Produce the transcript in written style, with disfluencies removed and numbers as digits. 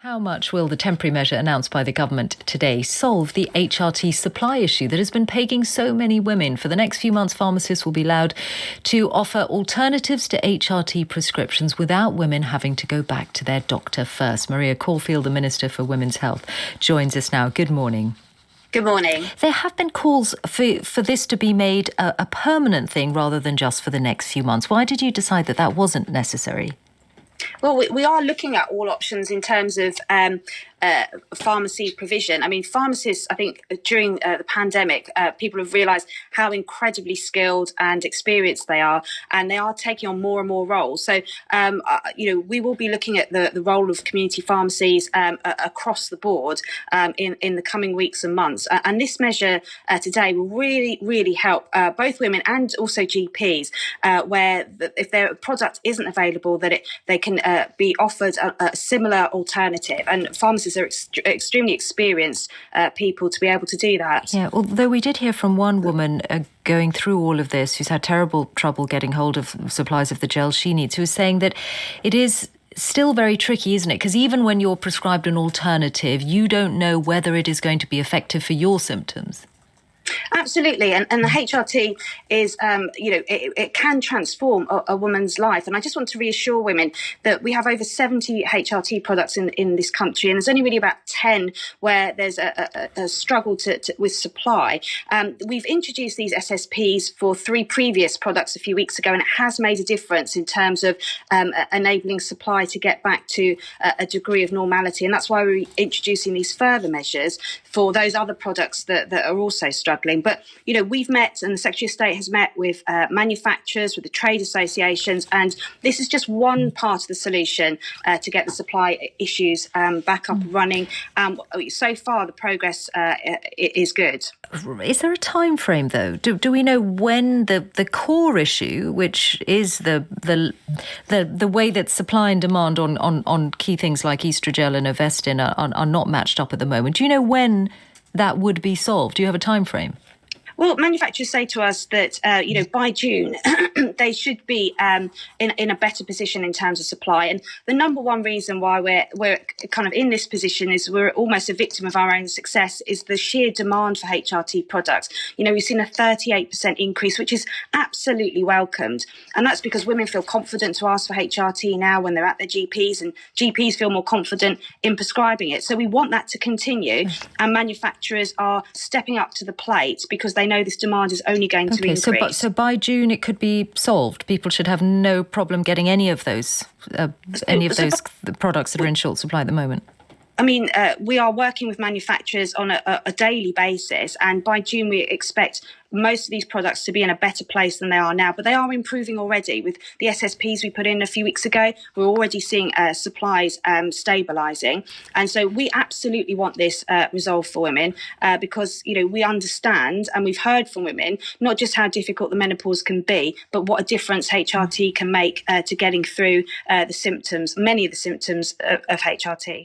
How much will the temporary measure announced by the government today solve the HRT supply issue that has been plaguing so many women? For the next few months, pharmacists will be allowed to offer alternatives to HRT prescriptions without women having to go back to their doctor first. Maria Caulfield, the Minister for Women's Health, joins us now. Good morning. Good morning. There have been calls for this to be made a permanent thing rather than just for the next few months. Why did you decide that wasn't necessary? Well, we are looking at all options in terms of pharmacy provision. I mean, pharmacists, I think during the pandemic, people have realised how incredibly skilled and experienced they are, and they are taking on more and more roles. So, we will be looking at the role of community pharmacies across the board in the coming weeks and months. And this measure today will really, really help both women and also GPs, where if their product isn't available, that they can be offered a similar alternative. And pharmacists are extremely experienced people to be able to do that. Yeah, although we did hear from one woman going through all of this who's had terrible trouble getting hold of supplies of the gel she needs, who was saying that it is still very tricky, isn't it? Because even when you're prescribed an alternative, you don't know whether it is going to be effective for your symptoms. Absolutely, and the HRT is, it can transform a woman's life. And I just want to reassure women that we have over 70 HRT products in this country, and there's only really about 10 where there's a struggle with supply. We've introduced these SSPs for 3 previous products a few weeks ago, and it has made a difference in terms of enabling supply to get back to a degree of normality. And that's why we're introducing these further measures for those other products that are also struggling. But, we've met, and the Secretary of State has met with manufacturers, with the trade associations, and this is just one part of the solution to get the supply issues back up and running. So far, the progress is good. Is there a time frame, though? Do we know when the core issue, which is the way that supply and demand on key things like Estrogel and Ovestin are not matched up at the moment? Do you know when that would be solved? Do you have a time frame? Well, manufacturers say to us that, by June, they should be in a better position in terms of supply. And the number one reason why we're kind of in this position is we're almost a victim of our own success is the sheer demand for HRT products. We've seen a 38% increase, which is absolutely welcomed. And that's because women feel confident to ask for HRT now when they're at their GPs, and GPs feel more confident in prescribing it. So we want that to continue. And manufacturers are stepping up to the plate because they know this demand is only going to increase. So by June it could be solved. People should have no problem getting any of those products that are in short supply at the moment. I mean, we are working with manufacturers on a daily basis, and by June we expect most of these products to be in a better place than they are now. But they are improving already. With the SSPs we put in a few weeks ago, we're already seeing supplies stabilising. And so we absolutely want this resolved for women because, we understand, and we've heard from women, not just how difficult the menopause can be, but what a difference HRT can make to getting through many of the symptoms of HRT.